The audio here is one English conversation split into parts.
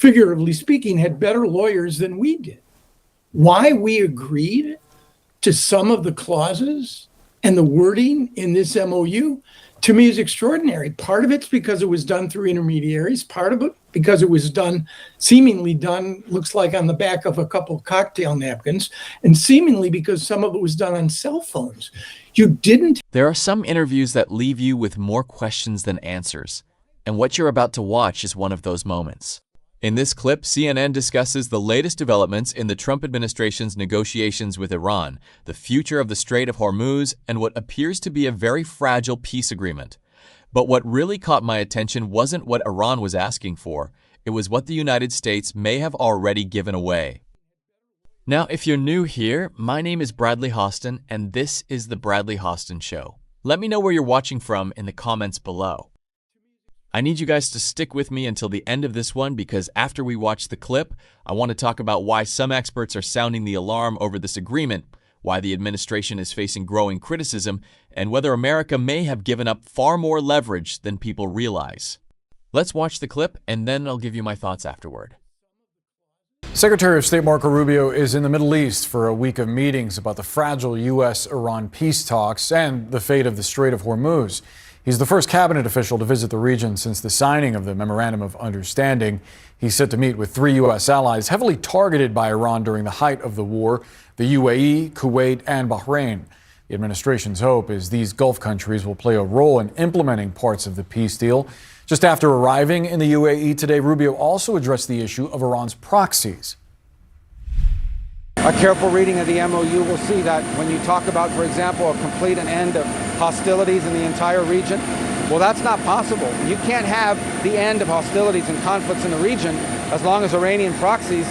figuratively speaking, had better lawyers than we did. Why we agreed to some of the clauses and the wording in this MOU, to me, is extraordinary. Part of it's because it was done through intermediaries. Part of it because it was seemingly done, looks like on the back of a couple of cocktail napkins, and seemingly because some of it was done on cell phones. There are some interviews that leave you with more questions than answers, and what you're about to watch is one of those moments. In this clip, CNN discusses the latest developments in the Trump administration's negotiations with Iran, the future of the Strait of Hormuz, and what appears to be a very fragile peace agreement. But what really caught my attention wasn't what Iran was asking for, it was what the United States may have already given away. Now, if you're new here, my name is Bradley Hostin, and this is The Bradley Hostin Show. Let me know where you're watching from in the comments below. I need you guys to stick with me until the end of this one because after we watch the clip, I want to talk about why some experts are sounding the alarm over this agreement, why the administration is facing growing criticism, and whether America may have given up far more leverage than people realize. Let's watch the clip, and then I'll give you my thoughts afterward. Secretary of State Marco Rubio is in the Middle East for a week of meetings about the fragile U.S. Iran peace talks and the fate of the Strait of Hormuz. He's the first cabinet official to visit the region since the signing of the memorandum of understanding. He's set to meet with 3 U.S. allies heavily targeted by Iran during the height of the war, the UAE, Kuwait, and Bahrain. The administration's hope is these Gulf countries will play a role in implementing parts of the peace deal. Just after arriving in the UAE today, Rubio also addressed the issue of Iran's proxies. A careful reading of the MOU will see that when you talk about, for example, a complete and end of hostilities in the entire region, well, that's not possible. You can't have the end of hostilities and conflicts in the region as long as Iranian proxies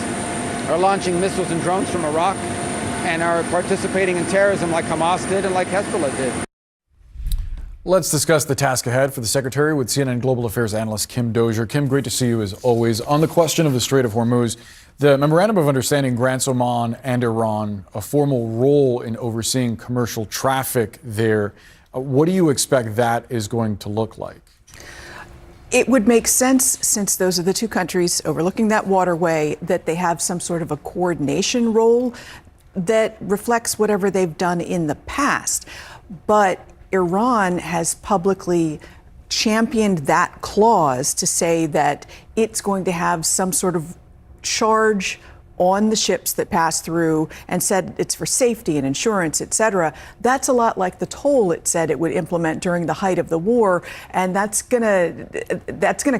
are launching missiles and drones from Iraq and are participating in terrorism like Hamas did and like Hezbollah did. Let's discuss the task ahead for the Secretary with CNN Global Affairs analyst Kim Dozier. Kim, great to see you as always. On the question of the Strait of Hormuz, the Memorandum of Understanding grants Oman and Iran a formal role in overseeing commercial traffic there. What do you expect that is going to look like? It would make sense, since those are the two countries overlooking that waterway, that they have some sort of a coordination role that reflects whatever they've done in the past. But Iran has publicly championed that clause to say that it's going to have some sort of charge on the ships that pass through and said it's for safety and insurance, et cetera. That's a lot like the toll it said it would implement during the height of the war. And that's gonna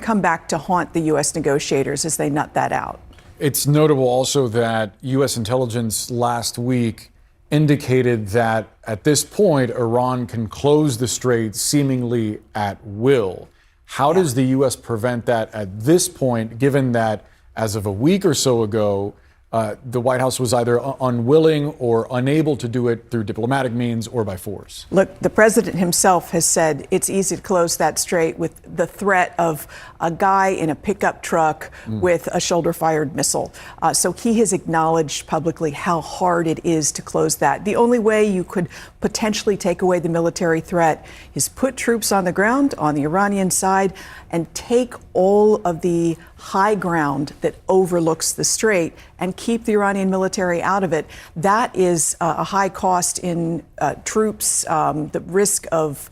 come back to haunt the U.S. negotiators as they nut that out. It's notable also that U.S. intelligence last week indicated that at this point, Iran can close the strait seemingly at will. How does the U.S. prevent that at this point, given that as of a week or so ago, the White House was either unwilling or unable to do it through diplomatic means or by force? Look, the president himself has said it's easy to close that strait with the threat of a guy in a pickup truck with a shoulder-fired missile. So he has acknowledged publicly how hard it is to close that. The only way you could potentially take away the military threat is put troops on the ground on the Iranian side and take all of the high ground that overlooks the strait and keep the Iranian military out of it. That is a high cost in troops, the risk of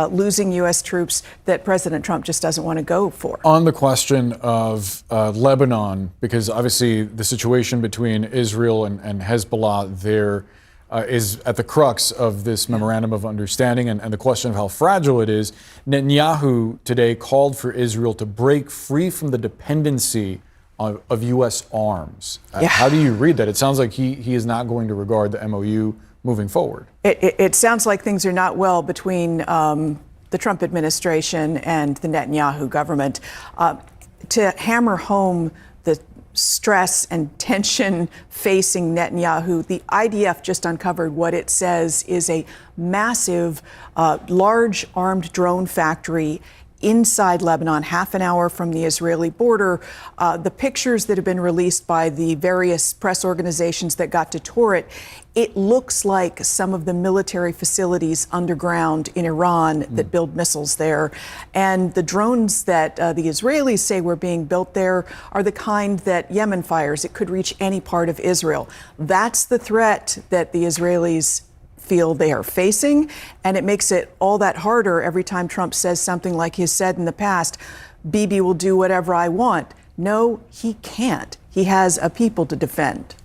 losing U.S. troops that President Trump just doesn't want to go for. On the question of Lebanon, because obviously the situation between Israel and Hezbollah there is at the crux of this memorandum of understanding and the question of how fragile it is. Netanyahu today called for Israel to break free from the dependency of U.S. arms. How do you read that? It sounds like he is not going to regard the MOU moving forward. It sounds like things are not well between the Trump administration and the Netanyahu government. To hammer home the stress and tension facing Netanyahu, the IDF just uncovered what it says is a massive, large armed drone factory inside Lebanon, half an hour from the Israeli border. The pictures that have been released by the various press organizations that got to tour it, it looks like some of the military facilities underground in Iran that build missiles there. And the drones that the Israelis say were being built there are the kind that Yemen fires. It could reach any part of Israel. That's the threat that the Israelis feel they are facing, and it makes it all that harder every time Trump says something like he's said in the past, Bibi will do whatever I want. No, he can't. He has a people to defend.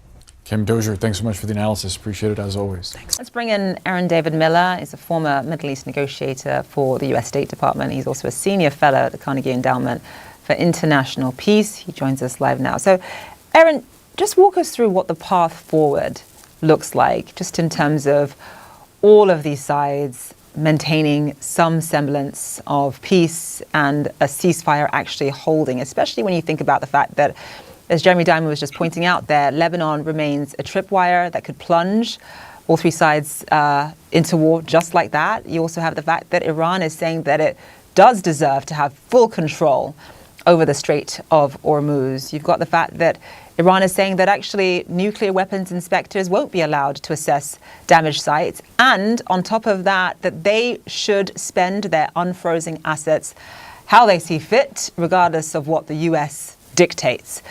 Kim Dozier, thanks so much for the analysis. Appreciate it as always. Thanks. Let's bring in Aaron David Miller. He's a former Middle East negotiator for the U.S. State Department. He's also a senior fellow at the Carnegie Endowment for International Peace. He joins us live now. So, Aaron, just walk us through what the path forward looks like, just in terms of all of these sides maintaining some semblance of peace and a ceasefire actually holding, especially when you think about the fact that, as Jeremy Diamond was just pointing out there, Lebanon remains a tripwire that could plunge all three sides into war just like that. You also have the fact that Iran is saying that it does deserve to have full control over the Strait of Hormuz. You've got the fact that Iran is saying that actually nuclear weapons inspectors won't be allowed to assess damaged sites. And on top of that, that they should spend their unfrozen assets how they see fit, regardless of what the U.S. dictates.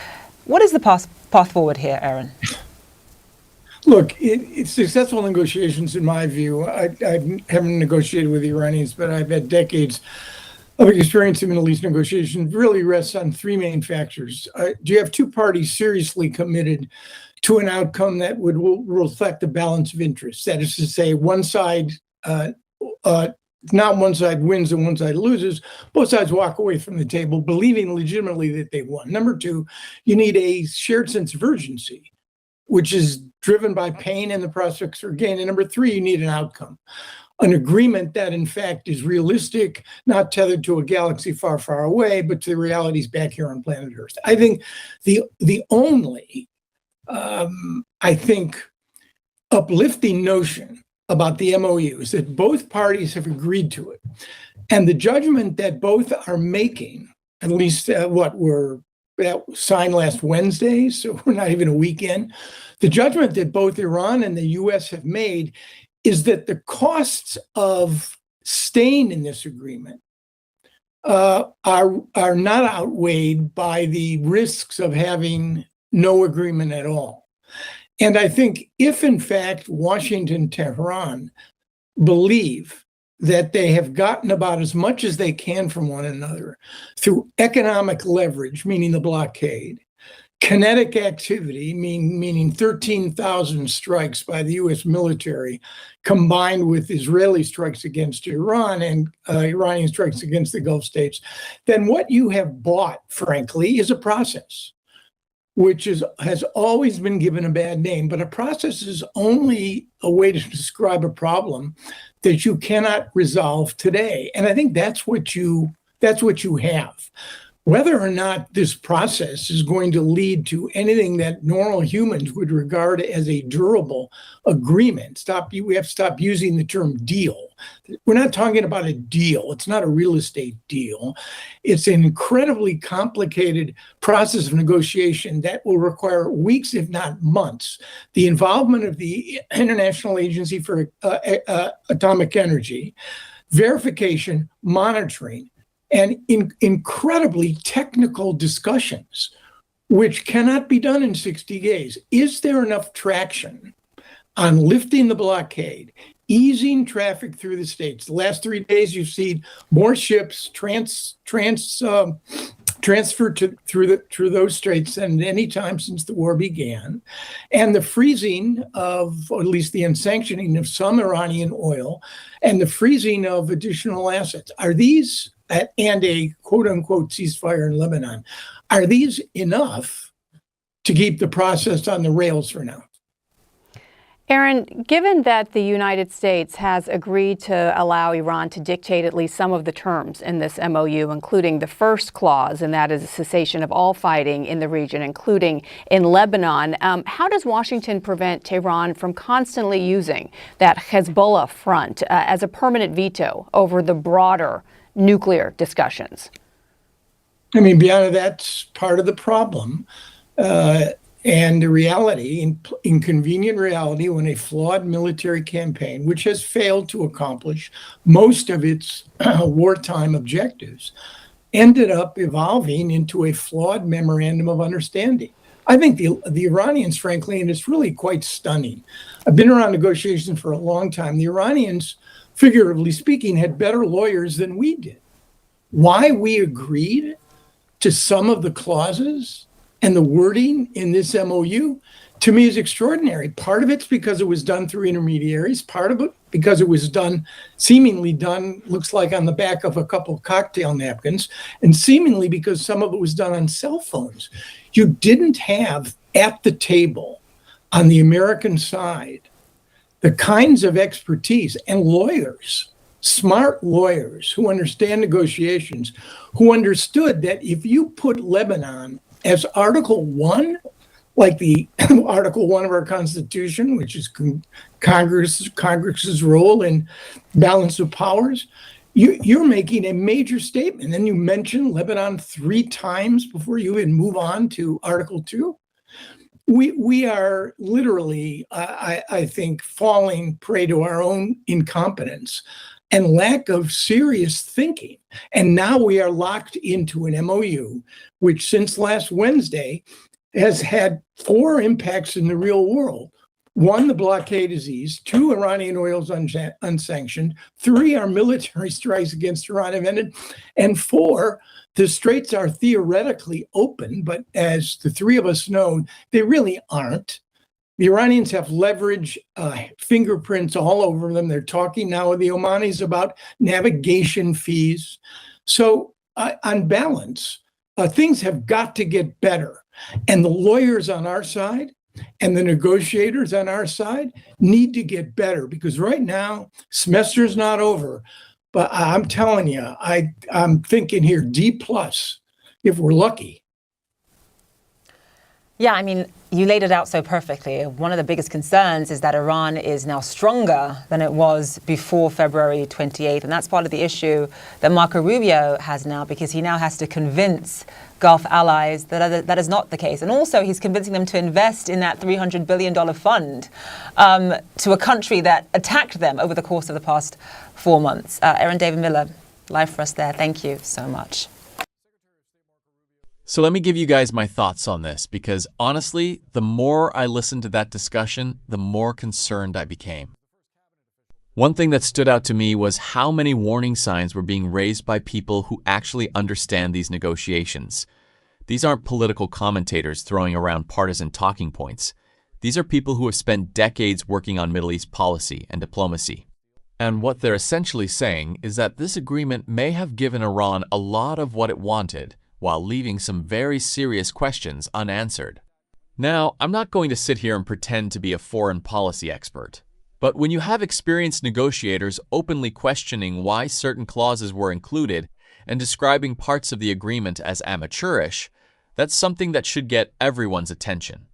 What is the path forward here, Aaron? Look, it's successful negotiations, in my view. I haven't negotiated with the Iranians, but I've had decades of experience in Middle East negotiations. Really rests on three main factors. Do you have two parties seriously committed to an outcome that would reflect the balance of interests? That is to say, one side, not one side wins and one side loses. Both sides walk away from the table believing legitimately that they won. Number two, you need a shared sense of urgency, which is driven by pain and the prospects for gain. And number three, you need an outcome, an agreement that in fact is realistic, not tethered to a galaxy far, far away, but to the realities back here on planet Earth. I think the only, uplifting notion about the MOU is that both parties have agreed to it. And the judgment that both are making, at least that signed last Wednesday, so we're not even a week in, the judgment that both Iran and the U.S. have made is that the costs of staying in this agreement are not outweighed by the risks of having no agreement at all. And I think if, in fact, Washington and Tehran believe that they have gotten about as much as they can from one another through economic leverage, meaning the blockade, kinetic activity, meaning 13,000 strikes by the U.S. military, combined with Israeli strikes against Iran and Iranian strikes against the Gulf states, then what you have bought, frankly, is a process, which has always been given a bad name. But a process is only a way to describe a problem that you cannot resolve today. And I think that's what you have. Whether or not this process is going to lead to anything that normal humans would regard as a durable agreement, we have to stop using the term deal. We're not talking about a deal. It's not a real estate deal. It's an incredibly complicated process of negotiation that will require weeks, if not months. The involvement of the International Agency for Atomic Energy, verification, monitoring, and incredibly technical discussions, which cannot be done in 60 days. Is there enough traction on lifting the blockade, easing traffic through the states? The last 3 days, you've seen more ships transferred through those straits than at any time since the war began, and the freezing of, or at least the unsanctioning of some Iranian oil, and the freezing of additional assets. Are these, and a quote-unquote ceasefire in Lebanon, are these enough to keep the process on the rails for now? Aaron, given that the United States has agreed to allow Iran to dictate at least some of the terms in this MOU, including the first clause, and that is a cessation of all fighting in the region, including in Lebanon, how does Washington prevent Tehran from constantly using that Hezbollah front as a permanent veto over the broader nuclear discussions? I mean, beyond that's part of the problem. And the reality, inconvenient reality, when a flawed military campaign, which has failed to accomplish most of its wartime objectives, ended up evolving into a flawed memorandum of understanding. I think the Iranians, frankly, and it's really quite stunning. I've been around negotiations for a long time. The Iranians, figuratively speaking, had better lawyers than we did. Why we agreed to some of the clauses and the wording in this MOU, to me, is extraordinary. Part of it's because it was done through intermediaries. Part of it because it was seemingly done, looks like on the back of a couple of cocktail napkins, and seemingly because some of it was done on cell phones. You didn't have at the table on the American side the kinds of expertise and lawyers, smart lawyers who understand negotiations, who understood that if you put Lebanon as Article 1, like the Article 1 of our Constitution, which is Congress's role in balance of powers, you're making a major statement. And you mention Lebanon 3 times before you even move on to Article 2. We are literally, I think, falling prey to our own incompetence and lack of serious thinking. And now we are locked into an MOU, which since last Wednesday has had 4 impacts in the real world. 1, the blockade is eased. 2, Iranian oil is unsanctioned. 3, our military strikes against Iran have ended. And 4, the straits are theoretically open, but as the 3 of us know, they really aren't. The Iranians have leverage, fingerprints all over them. They're talking now with the Omanis about navigation fees. So on balance, things have got to get better. And the lawyers on our side and the negotiators on our side need to get better, because right now, semester's not over. But I'm telling you, I'm thinking here D+ if we're lucky. Yeah, I mean, you laid it out so perfectly. One of the biggest concerns is that Iran is now stronger than it was before February 28th. And that's part of the issue that Marco Rubio has now, because he now has to convince Gulf allies that that is not the case. And also he's convincing them to invest in that $300 billion fund to a country that attacked them over the course of the past 4 months. Aaron David Miller, live for us there. Thank you so much. So let me give you guys my thoughts on this, because honestly, the more I listened to that discussion, the more concerned I became. One thing that stood out to me was how many warning signs were being raised by people who actually understand these negotiations. These aren't political commentators throwing around partisan talking points. These are people who have spent decades working on Middle East policy and diplomacy. And what they're essentially saying is that this agreement may have given Iran a lot of what it wanted, while leaving some very serious questions unanswered. Now, I'm not going to sit here and pretend to be a foreign policy expert, but when you have experienced negotiators openly questioning why certain clauses were included and describing parts of the agreement as amateurish, that's something that should get everyone's attention.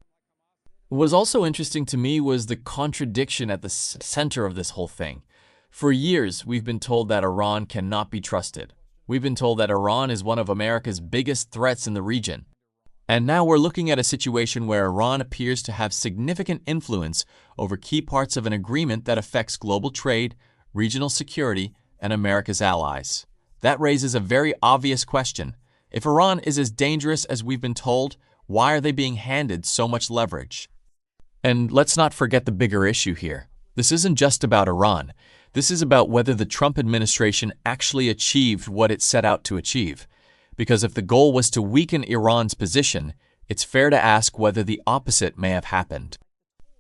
What was also interesting to me was the contradiction at the center of this whole thing. For years, we've been told that Iran cannot be trusted. We've been told that Iran is one of America's biggest threats in the region. And now we're looking at a situation where Iran appears to have significant influence over key parts of an agreement that affects global trade, regional security, and America's allies. That raises a very obvious question. If Iran is as dangerous as we've been told, why are they being handed so much leverage? And let's not forget the bigger issue here. This isn't just about Iran. This is about whether the Trump administration actually achieved what it set out to achieve. Because if the goal was to weaken Iran's position, it's fair to ask whether the opposite may have happened.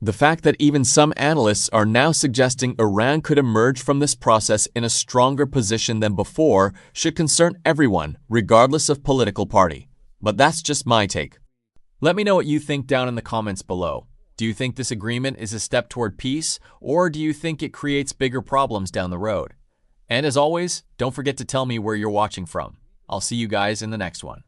The fact that even some analysts are now suggesting Iran could emerge from this process in a stronger position than before should concern everyone, regardless of political party. But that's just my take. Let me know what you think down in the comments below. Do you think this agreement is a step toward peace, or do you think it creates bigger problems down the road? And as always, don't forget to tell me where you're watching from. I'll see you guys in the next one.